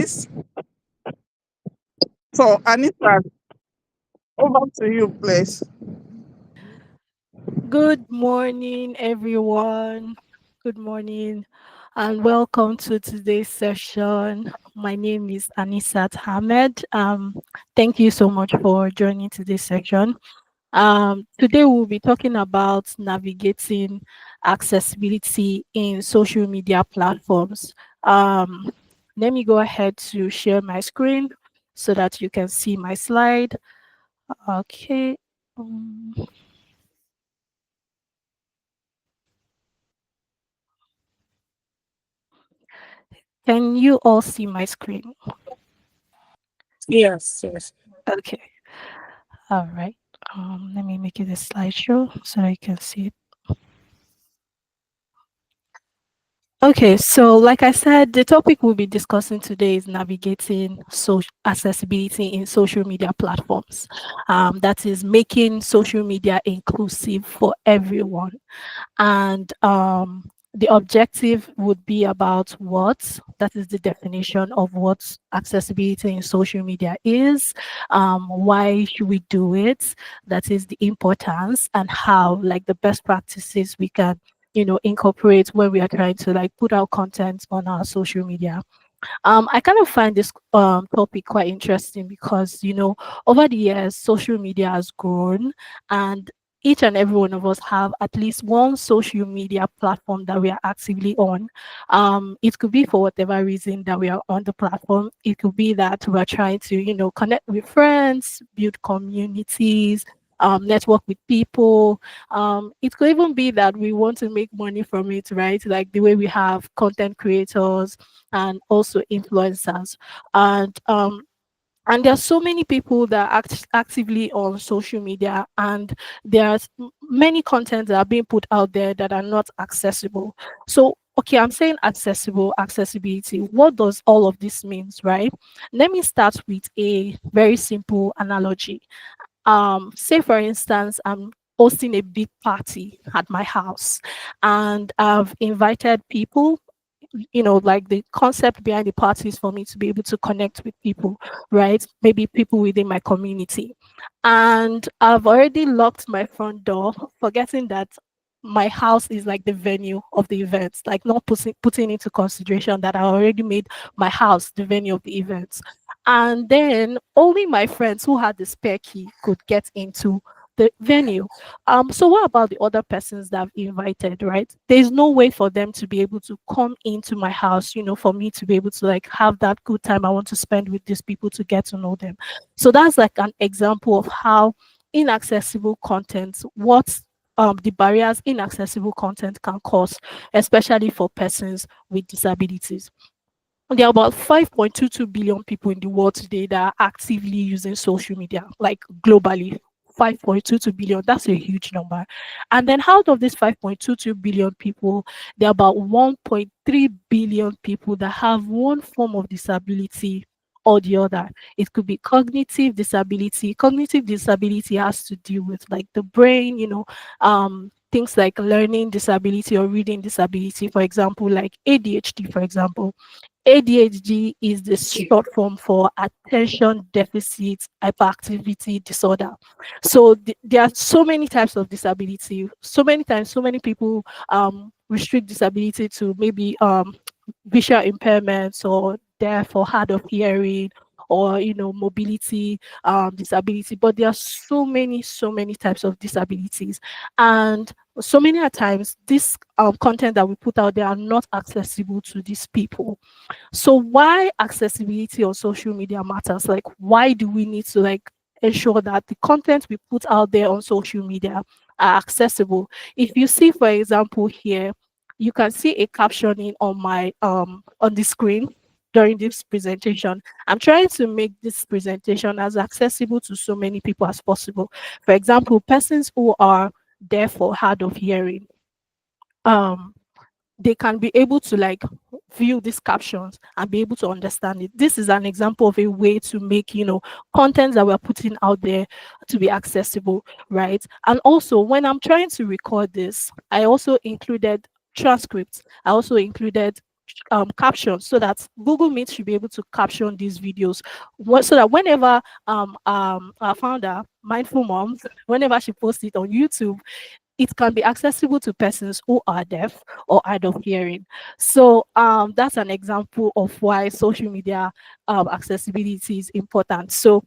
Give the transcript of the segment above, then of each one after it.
please. So, Anisat, over to you, please. Good morning, everyone. Good morning, and welcome to today's session. My name is Anisat Ahmed. Thank you so much for joining today's session. Today we'll be talking about navigating accessibility in social media platforms. Um, Let me go ahead to share my screen so that you can see my slide. Okay. Um, can you all see my screen? Yes, yes. Okay. All right. Let me make it a slideshow so I can see it. Okay, so like I said, the topic we'll be discussing today is navigating social accessibility in social media platforms. That is making social media inclusive for everyone. And the objective would be about what that is the definition of what accessibility in social media is, why should we do it, that is the importance, and how, like the best practices we can incorporate when we are trying to like put out content on our social media. I kind of find this topic quite interesting because, over the years, social media has grown, and each and every one of us have at least one social media platform that we are actively on. It could be for whatever reason that we are on the platform. It could be that we're trying to, connect with friends, build communities, network with people. It could even be that we want to make money from it, right? Like the way we have content creators and also influencers. And um and there are so many people that actively on social media, and there's many content that are being put out there that are not accessible. So okay, I'm saying accessibility. What does all of this means, right? Let me start with a very simple analogy. Say for instance, I'm hosting a big party at my house, and I've invited people. Like the concept behind the party is for me to be able to connect with people, right? Maybe people within my community. And I've already locked my front door, forgetting that my house is like the venue of the events, like not putting into consideration that I already made my house the venue of the events. And then only my friends who had the spare key could get into the venue. So what about the other persons that I've invited, right? There's no way for them to be able to come into my house, for me to be able to like have that good time I want to spend with these people to get to know them. So that's like an example of how inaccessible content, what the barriers inaccessible content can cause, especially for persons with disabilities. There are about 5.22 billion people in the world today that are actively using social media, like globally. 5.22 billion, that's a huge number. And then out of these 5.22 billion people, there are about 1.3 billion people that have one form of disability or the other. It could be cognitive disability. Cognitive disability has to do with like the brain, things like learning disability or reading disability, for example, like ADHD, for example. ADHD is the short form for attention deficit hyperactivity disorder. So there are so many types of disability. So many times, so many people restrict disability to maybe visual impairments or deaf or hard of hearing or mobility disability. But there are so many types of disabilities, and so many a times this content that we put out there are not accessible to these people. So why accessibility on social media matters? Like, why do we need to like ensure that the content we put out there on social media are accessible? If you see, for example, here, you can see a captioning on my on the screen during this presentation. I'm trying to make this presentation as accessible to so many people as possible. For example, persons who are deaf or hard of hearing. Um, they can be able to like view these captions and be able to understand it. This is an example of a way to make, content that we're putting out there to be accessible, right? And also, when I'm trying to record this, I also included transcripts. I also included captions, so that Google Meet should be able to caption these videos, so that whenever our founder, Mindful Moms, whenever she posts it on YouTube, it can be accessible to persons who are deaf or hard of hearing. So that's an example of why social media accessibility is important. So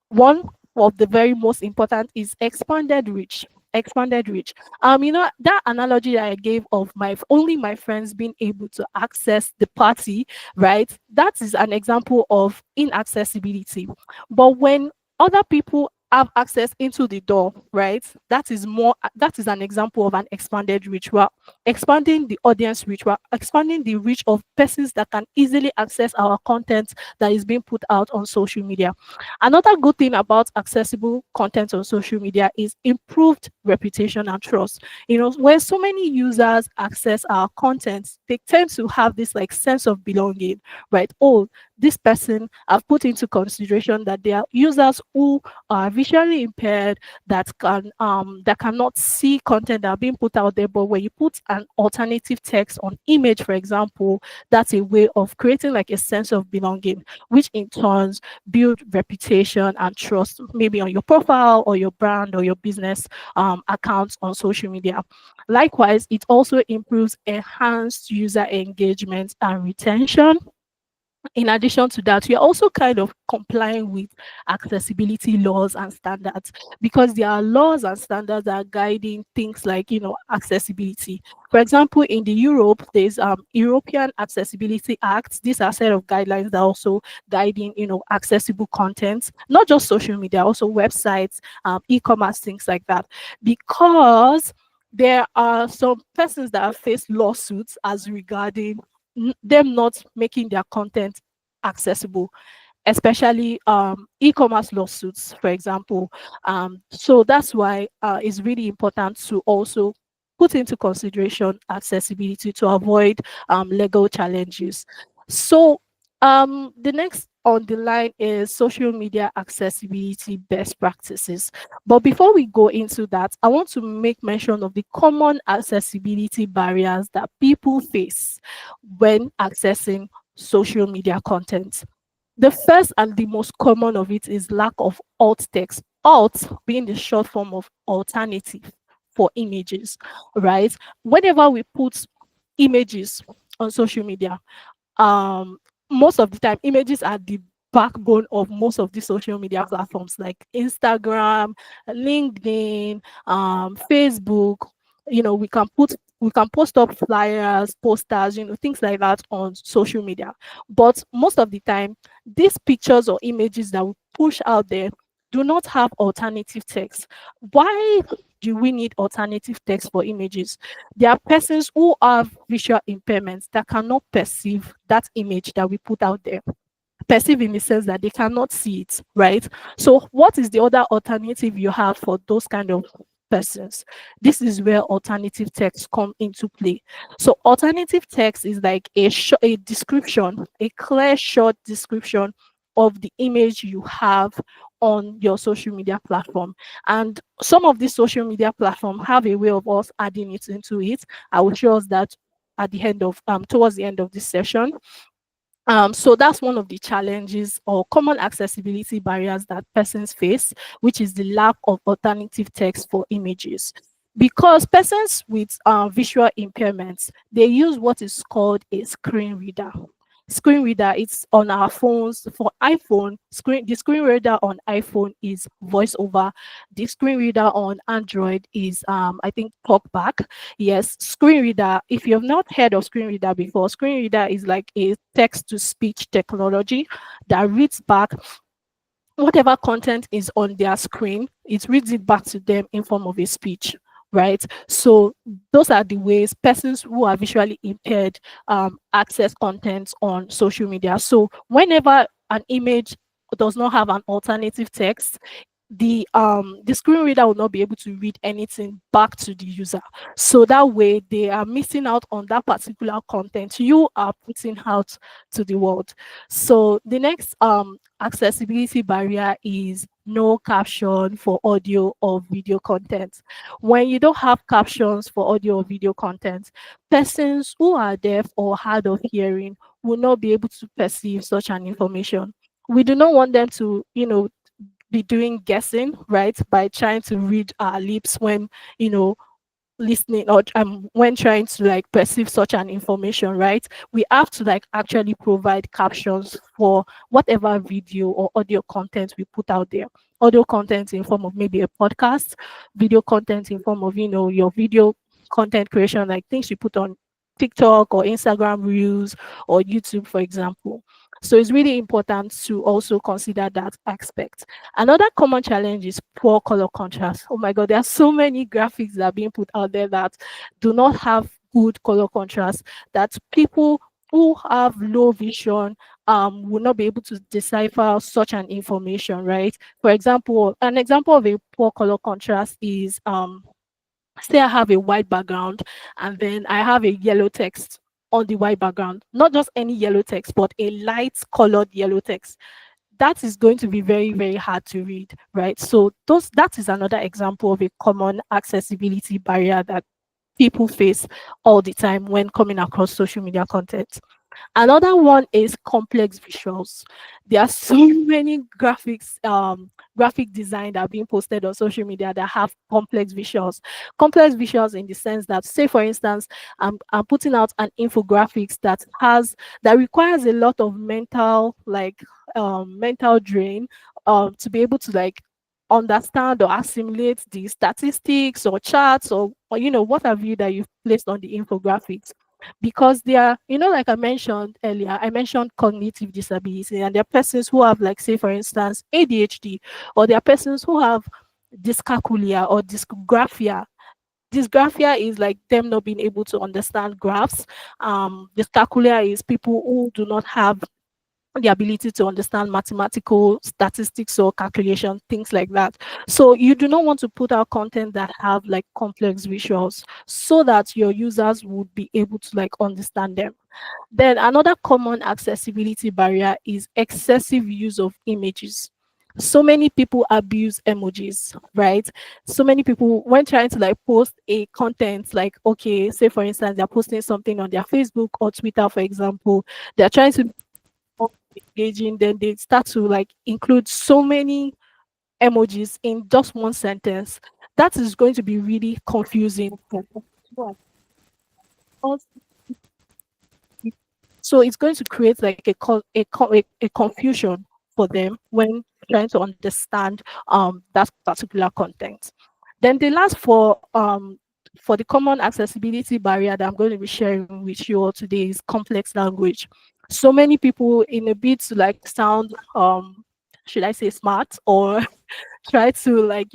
one of the very most important is expanded reach. Expanded reach. That analogy that I gave of my only my friends being able to access the party, right? That is an example of inaccessibility. But when other people have access into the door, right? That is an example of an expanded reach. We're expanding the audience reach, we're expanding the reach of persons that can easily access our content that is being put out on social media. Another good thing about accessible content on social media is improved reputation and trust. When so many users access our content, they tend to have this like sense of belonging, right? Oh, this person have put into consideration that there are users who are visually impaired, that cannot see content that are being put out there. But when you put an alternative text on image, for example, that's a way of creating like a sense of belonging, which in turn build reputation and trust, maybe on your profile or your brand or your business accounts on social media. Likewise, it also improves enhanced user engagement and retention. In addition to that, we are also kind of complying with accessibility laws and standards, because there are laws and standards that are guiding things like accessibility. For example, in the Europe, there's European Accessibility Act. These are a set of guidelines that are also guiding accessible content, not just social media, also websites, e-commerce, things like that. Because there are some persons that have faced lawsuits as regarding them not making their content accessible, especially e-commerce lawsuits, for example. So that's why it's really important to also put into consideration accessibility to avoid legal challenges. So the next on the line is social media accessibility best practices. But before we go into that, I want to make mention of the common accessibility barriers that people face when accessing social media content. The first and the most common of it is lack of alt text. Alt being the short form of alternative for images, right? Whenever we put images on social media, um most of the time images are the backbone of most of the social media platforms like Instagram, LinkedIn, Facebook. We can post up flyers, posters, things like that on social media. But most of the time, these pictures or images that we push out there do not have alternative text. Why do we need alternative text for images? There are persons who have visual impairments that cannot perceive that image that we put out there. Perceive in the sense that they cannot see it, right? So, what is the other alternative you have for those kind of persons? This is where alternative text come into play. So, alternative text is like a description, a clear, short description of the image you have on your social media platform. And some of these social media platforms have a way of us adding it into it. I will show us that at the end of towards the end of this session. So that's one of the challenges or common accessibility barriers that persons face, which is the lack of alternative text for images. Because persons with visual impairments, they use what is called a screen reader. Screen reader, it's on our phones. For iPhone, the screen reader on iPhone is voiceover. The screen reader on Android is I think talkback. Yes, screen reader. If you have not heard of screen reader before, screen reader is like a text to speech technology that reads back whatever content is on their screen, it reads it back to them in form of a speech, right? So those are the ways persons who are visually impaired access content on social media. So whenever an image does not have an alternative text, the screen reader will not be able to read anything back to the user, so that way they are missing out on that particular content you are putting out to the world. So the next accessibility barrier is no caption for audio or video content. When you don't have captions for audio or video content, persons who are deaf or hard of hearing will not be able to perceive such an information. We do not want them to, be doing guessing, right? By trying to read our lips when, you know, listening or when trying to like perceive such an information, right? We have to like actually provide captions for whatever video or audio content we put out there. Audio content in form of maybe a podcast, video content in form of, your video content creation, like things you put on TikTok or Instagram Reels or YouTube, for example. So it's really important to also consider that aspect. Another common challenge is poor color contrast. Oh my God, there are so many graphics that are being put out there that do not have good color contrast, that people who have low vision will not be able to decipher such an information, right? For example, an example of a poor color contrast is say I have a white background and then I have a yellow text on the white background, not just any yellow text, but a light colored yellow text. That is going to be very, very hard to read, right? So that is another example of a common accessibility barrier that people face all the time when coming across social media content. Another one is complex visuals. There are so many graphic design that are being posted on social media that have complex visuals. Complex visuals in the sense that, say for instance, I'm putting out an infographics that requires a lot of mental drain to be able to like understand or assimilate the statistics or charts or what have you that you've placed on the infographics, because they are, like I mentioned earlier, I mentioned cognitive disability, and there are persons who have, like, say, for instance, ADHD, or there are persons who have dyscalculia or dysgraphia. Dysgraphia is like them not being able to understand graphs. Dyscalculia is people who do not have the ability to understand mathematical statistics or calculation, things like that. So you do not want to put out content that have like complex visuals so that your users would be able to like understand them. Then another common accessibility barrier is excessive use of images. So many people abuse emojis, right? So many people, when trying to like post a content, like, okay, say for instance, they're posting something on their Facebook or Twitter, for example, they're trying to more engaging, then they start to like include so many emojis in just one sentence. That is going to be really confusing for people. So it's going to create like a confusion for them when trying to understand that particular content. Then the last for the common accessibility barrier that I'm going to be sharing with you all today is complex language. So many people, in a bit to like sound should I say smart, or try to like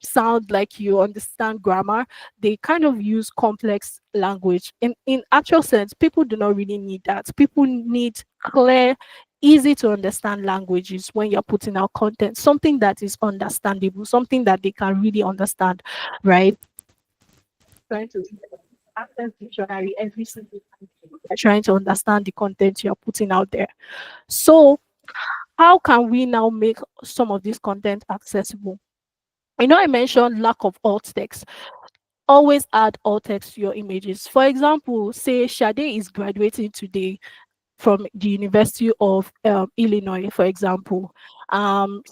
sound like you understand grammar, they kind of use complex language. In actual sense, people do not really need that. People need clear, easy to understand languages when you're putting out content, something that is understandable, something that they can really understand, right? Trying to access dictionary every single time. You're trying to understand the content you're putting out there. So how can we now make some of this content accessible? I mentioned lack of alt text. Always add alt text to your images. For example, say Sade is graduating today from the University of Illinois, for example.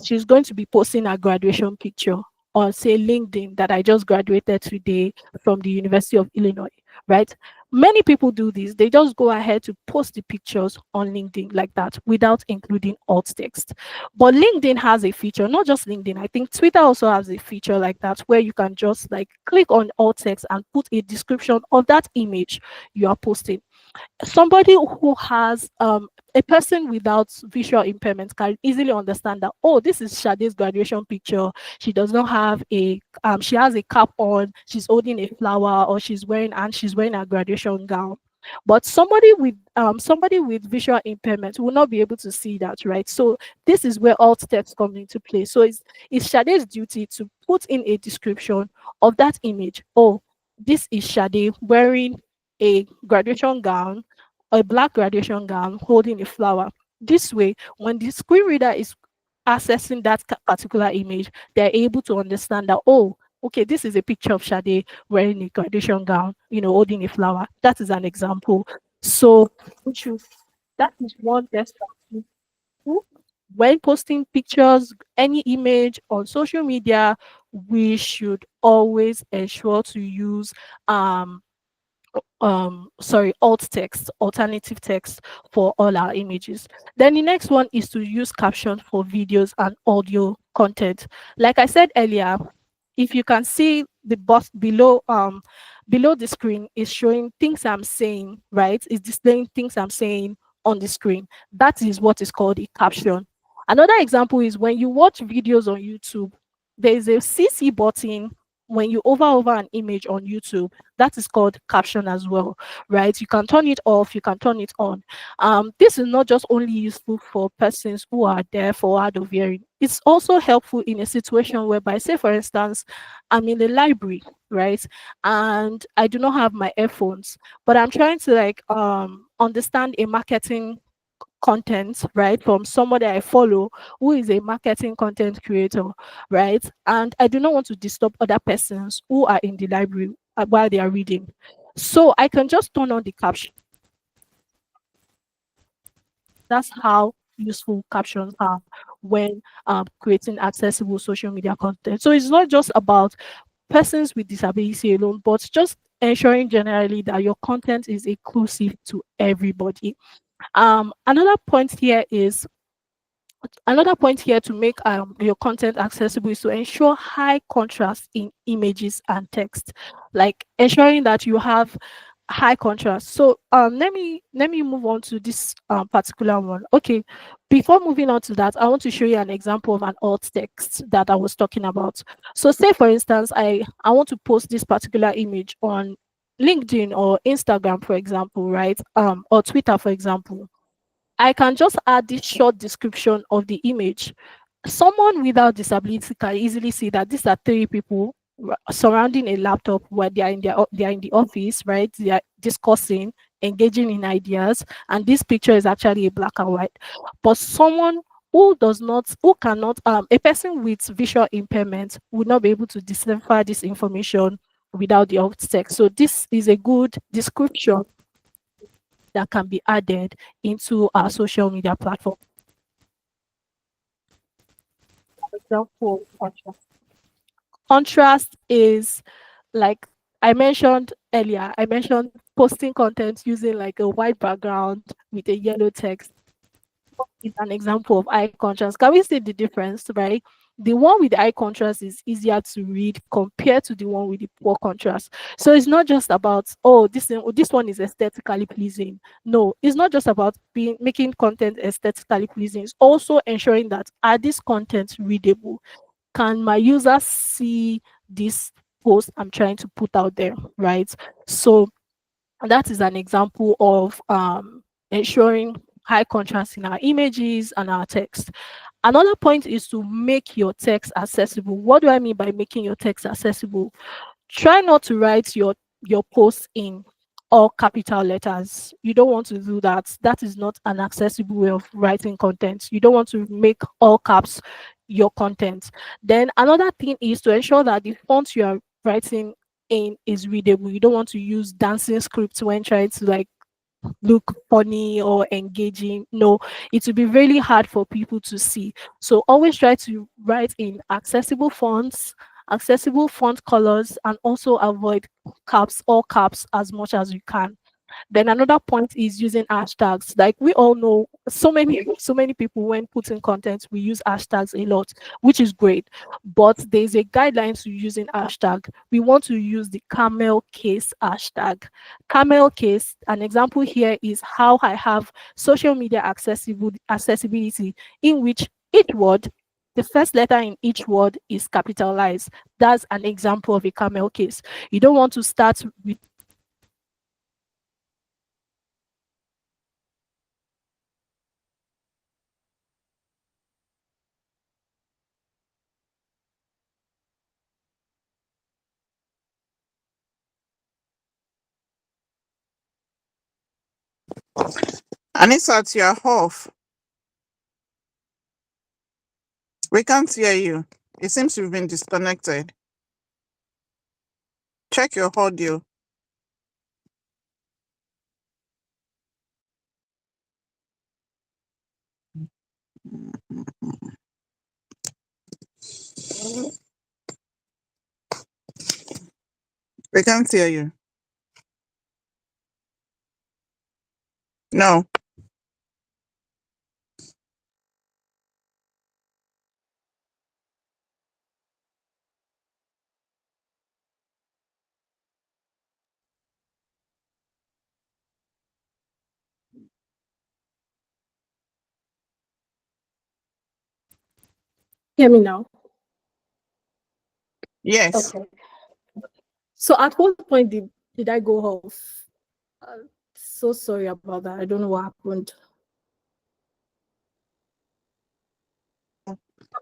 She's going to be posting a graduation picture on, say, LinkedIn, that I just graduated today from the University of Illinois, right? Many people do this. They just go ahead to post the pictures on LinkedIn like that without including alt text. But LinkedIn has a feature, not just LinkedIn, I think Twitter also has a feature like that, where you can just like click on alt text and put a description of that image you are posting. Somebody who has a person without visual impairment can easily understand that, oh, this is Sade's graduation picture. She does not have a she has a cap on, she's holding a flower, or she's wearing a graduation gown. But somebody with visual impairment will not be able to see that, right? So this is where alt text comes into play. So it's Sade's duty to put in a description of that image. Oh, this is Sade wearing a graduation gown, a black graduation gown, holding a flower. This way, when the screen reader is accessing that particular image, they're able to understand that, oh, okay, this is a picture of Sade wearing a graduation gown, holding a flower. That is an example. So we should, that is one best practice. When posting pictures, any image on social media, we should always ensure to use um alt text, alternative text for all our images. Then the next one is to use caption for videos and audio content. Like I said earlier, if you can see the box below the screen is showing things I'm saying, right? It's displaying things I'm saying on the screen. That is what is called a caption. Another example is when you watch videos on YouTube, there is a CC button when you over an image on YouTube. That is called caption as well, right? You can turn it off, you can turn it on. This is not just only useful for persons who are deaf or hard of hearing. It's also helpful in a situation whereby, say for instance, I'm in the library, right? And I do not have my earphones, but I'm trying to understand a marketing content, right, from somebody I follow who is a marketing content creator, right? And I do not want to disturb other persons who are in the library while they are reading. So I can just turn on the caption. That's how useful captions are when creating accessible social media content. So it's not just about persons with disability alone, but just ensuring generally that your content is inclusive to everybody. Another point here to make your content accessible is to ensure high contrast in images and text, like ensuring that you have high contrast. So let me move on to this particular one. Okay, before moving on to that, I want to show you an example of an alt text that I was talking about. So say for instance, I want to post this particular image on LinkedIn or Instagram, for example, right? Or Twitter, for example. I can just add this short description of the image. Someone without disability can easily see that these are three people surrounding a laptop where they are in the office, right? They are discussing, engaging in ideas, and this picture is actually a black and white. But someone who cannot, a person with visual impairment would not be able to decipher this information without the alt text. So this is a good description that can be added into our social media platform. For example, contrast is like I mentioned posting content using like a white background with a yellow text is an example of eye contrast. Can we see the difference, right? The one with the eye contrast is easier to read compared to the one with the poor contrast. So it's not just about, oh, this one is aesthetically pleasing. No, it's not just about making content aesthetically pleasing. It's also ensuring that are these contents readable? Can my users see this post I'm trying to put out there, right? So that is an example of ensuring high contrast in our images and our text. Another point is to make your text accessible. What do I mean by making your text accessible? Try not to write your post in all capital letters. You don't want to do that. That is not an accessible way of writing content. You don't want to make all caps your content. Then another thing is to ensure that the font you are writing in is readable. You don't want to use dancing scripts when trying to like look funny or engaging. No, it will be really hard for people to see. So always try to write in accessible fonts, accessible font colors, and also avoid all caps as much as you can. Then another point is using hashtags. Like we all know, so many people when putting content, we use hashtags a lot, which is great. But there's a guideline to using hashtag. We want to use the camel case hashtag. Camel case, an example here is how I have social media accessibility in which each word, the first letter in each word is capitalized. That's an example of a camel case. You don't want to start with Anisat, you're off. We can't hear you. It seems you've been disconnected. Check your audio. We can't hear you. No. Hear me now? Yes. Okay. So at what point did I go off? Uh, so sorry about that. I don't know what happened.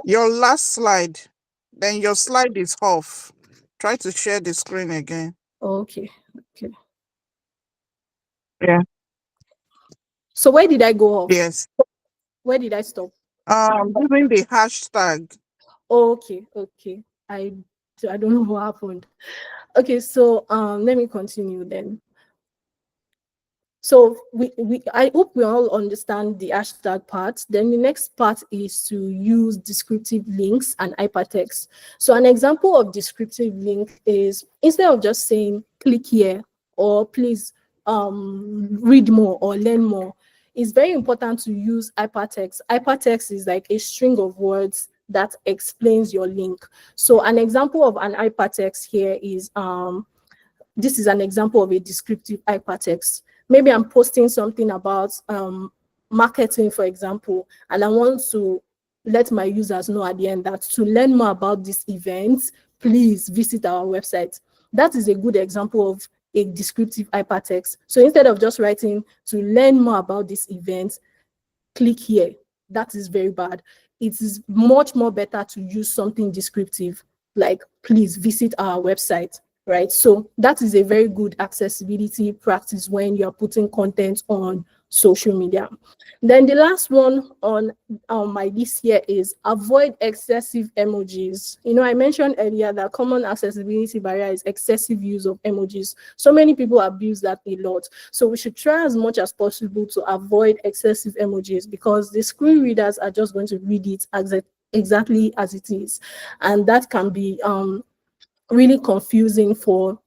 Your last slide. Then your slide is off. Try to share the screen again. Okay. Okay. Yeah. So where did I go off? Yes. Where did I stop? Using the hashtag. Okay. Okay. I don't know what happened. Okay. So let me continue then. So I hope we all understand the hashtag part. Then the next part is to use descriptive links and hypertext. So an example of descriptive link is instead of just saying click here or please read more or learn more, it's very important to use hypertext. Hypertext is like a string of words that explains your link. So an example of an hypertext here is this is an example of a descriptive hypertext. Maybe I'm posting something about marketing, for example, and I want to let my users know at the end that to learn more about this event, please visit our website. That is a good example of a descriptive hypertext. So instead of just writing to learn more about this event, click here. That is very bad. It is much more better to use something descriptive, like please visit our website, right? So that is a very good accessibility practice when you're putting content on social media. Then the last one on my list here is avoid excessive emojis. You know, I mentioned earlier that common accessibility barrier is excessive use of emojis. So many people abuse that a lot. So we should try as much as possible to avoid excessive emojis because the screen readers are just going to read it exactly as it is. And that can be really confusing for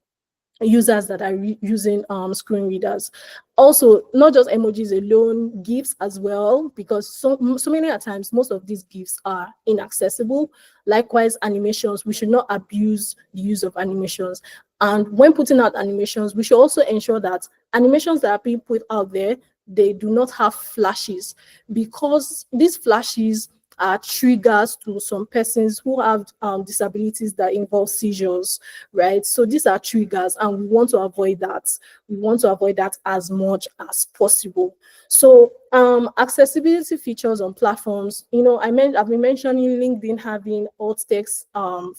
users that are using screen readers. Also, not just emojis alone, gifs as well, because so many at times most of these gifs are inaccessible. Likewise, animations, we should not abuse the use of animations. And when putting out animations, we should also ensure that animations that are being put out there, they do not have flashes, because these flashes are triggers to some persons who have disabilities that involve seizures, right? So these are triggers, and we want to avoid that. We want to avoid that as much as possible. So accessibility features on platforms, you know, I've been mentioning LinkedIn having alt text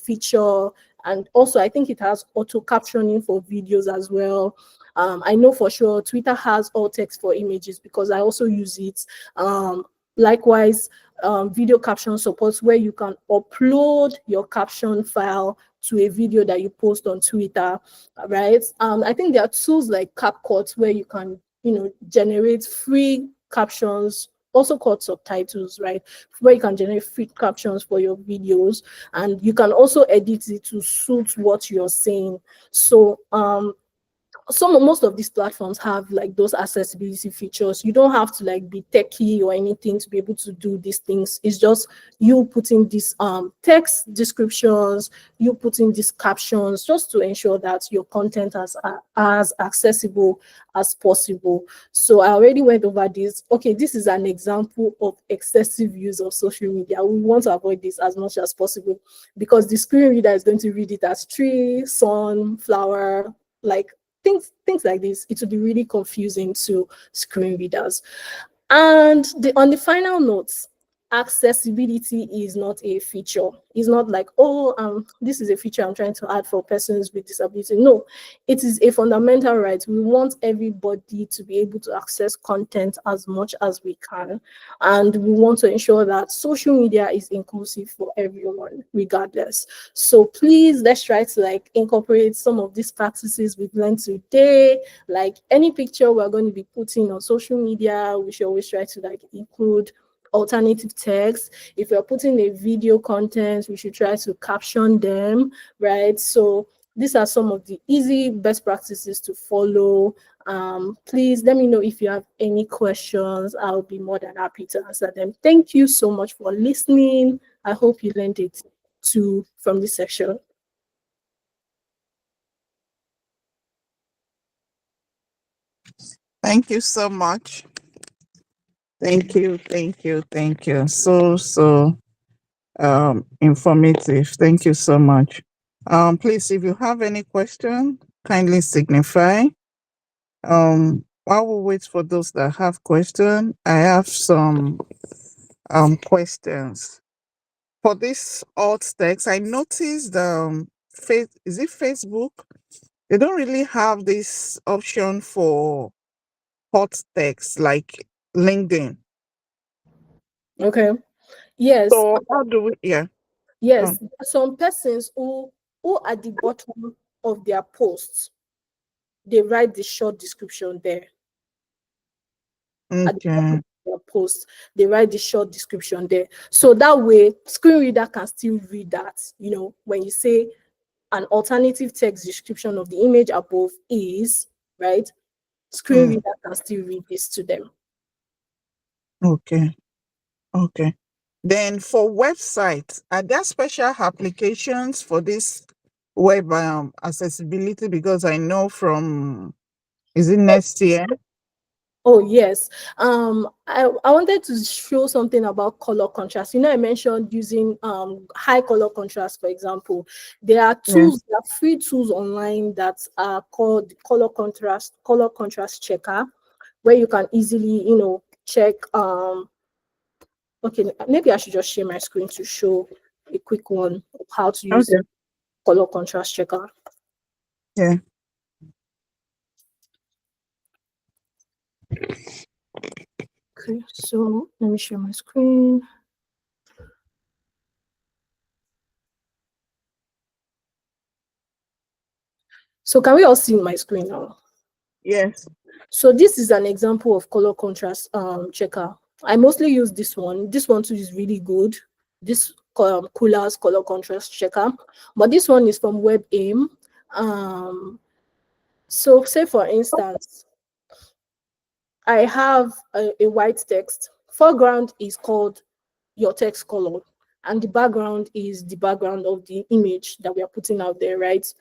feature, and also I think it has auto captioning for videos as well. I know for sure Twitter has alt text for images because I also use it. Likewise, video caption supports where you can upload your caption file to a video that you post on Twitter, right? I think there are tools like CapCut where you can, you know, generate free captions, also called subtitles, right? Where you can generate free captions for your videos, and you can also edit it to suit what you're saying. So most of these platforms have like those accessibility features. You don't have to like be techie or anything to be able to do these things. It's just you putting these text descriptions, you putting these captions, just to ensure that your content is as accessible as possible. So I already went over this. Okay, this is an example of excessive use of social media. We want to avoid this as much as possible because the screen reader is going to read it as tree, sun, flower, like things like this. It would be really confusing to screen readers. And on the final notes, accessibility is not a feature. It's not like, oh, this is a feature I'm trying to add for persons with disability. No, it is a fundamental right. We want everybody to be able to access content as much as we can, and we want to ensure that social media is inclusive for everyone regardless. So please, let's try to like incorporate some of these practices we've learned today. Like any picture we're going to be putting on social media, we should always try to like include alternative text. If you're putting a video content, we should try to caption them, right? So these are some of the easy best practices to follow. Please let me know if you have any questions. I'll be more than happy to answer them. Thank you so much for listening. I hope you learned it too from this section. Thank you so much. Thank you, thank you, thank you. So informative. Thank you so much. Please, if you have any question, kindly signify. While we wait for those that have question, I have some questions. For this alt text, I noticed is it Facebook? They don't really have this option for hot text like LinkedIn. Okay. Yes. So how do we Yes. um, There are some persons who at the bottom of their posts they write the short description there. At the bottom okay. of their post, they write the short description there. So that way, screen reader can still read that. When you say an alternative text description of the image above is, right, screen Mm, reader can still read this to them. okay. Okay. Then for websites, are there special applications for this web accessibility? Because I know from is it next year? Oh yes. I wanted to show something about color contrast. I mentioned using high color contrast, for example. There are Yeah. tools, there are free tools online that are called color contrast checker, where you can easily, check okay, maybe I should just share my screen to show a quick one of how to use Okay. color contrast checker. Yeah. Okay, so let me share my screen. So can we all see my screen now? Yes. So this is an example of color contrast checker. I mostly use this one. This one too is really good. This Coolers color contrast checker, but this one is from WebAIM. So say for instance, I have a white text. Foreground is called your text color, and the background is the background of the image that we are putting out there, right?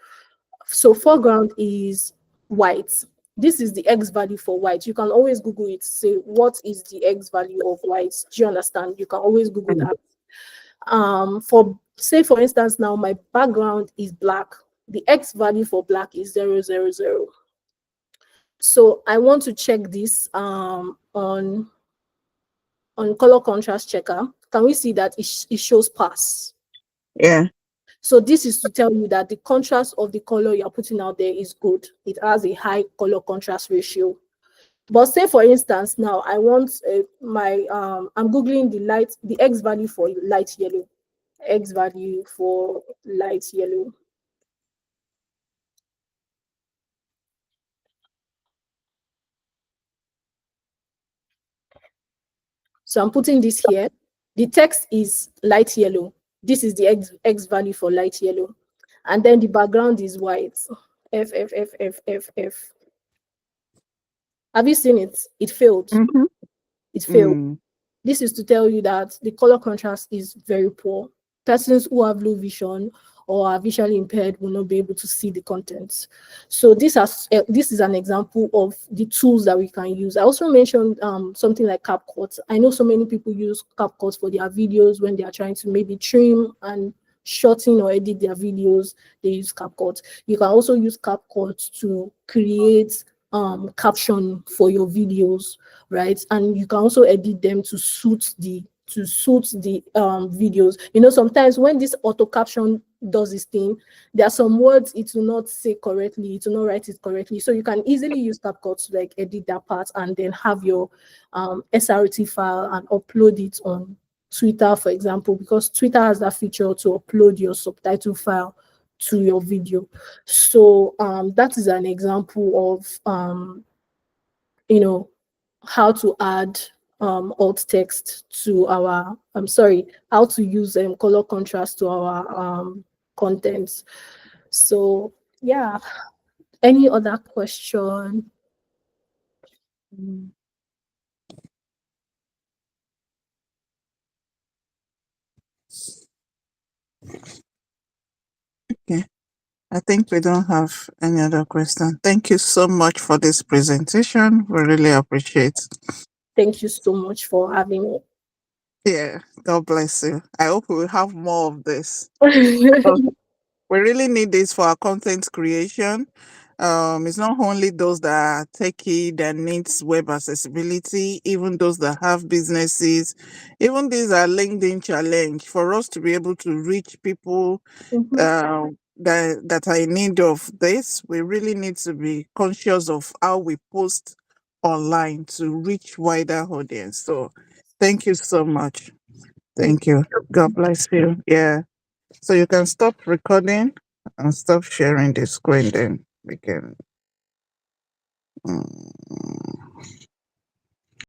So foreground is white. This is the X value for white. You can always Google it, say what is the X value of white. Do you understand? You can always Google Mm, that. For say for instance, now my background is black. The X value for black is 000. So I want to check this on color contrast checker. Can we see that it shows pass? yeah. So this is to tell you that the contrast of the color you're putting out there is good. It has a high color contrast ratio. But say for instance, now I want I'm googling the X value for light yellow. X value for light yellow. So I'm putting this here. The text is light yellow. This is the X value for light yellow. And then the background is white. F, F, F, F, F, F. Have you seen it? It failed. Mm-hmm. It failed. Mm, This is to tell you that the color contrast is very poor. Persons who have low vision or are visually impaired will not be able to see the contents. So this is an example of the tools that we can use. I also mentioned something like CapCut. I know so many people use CapCut for their videos when they are trying to maybe trim and shorten or edit their videos. They use CapCut. You can also use CapCut to create caption for your videos, right? And you can also edit them to suit the to suit the videos. You know, sometimes when this auto caption does this thing, there are some words it will not say correctly, it will not write it correctly. So you can easily use CapCut to like edit that part and then have your SRT file and upload it on Twitter, for example, because Twitter has that feature to upload your subtitle file to your video. So that is an example of you know, how to add alt text to our, I'm sorry, how to use color contrast to our contents. So yeah, any other question? Mm, okay. I think we don't have any other question. Thank you so much for this presentation. We really appreciate. Thank you so much for having Yeah, God bless you. I hope we will have more of this. me. We really need this for our content creation. It's not only those that are techie that needs web accessibility, even those that have businesses, even these are LinkedIn challenge for us to be able to reach people Mhm. that are in need of this. We really need to be conscious of how we post online to reach wider audience. So thank you so much. Thank Thank you. God bless you. Yeah. So you can stop recording and stop sharing the screen then we can.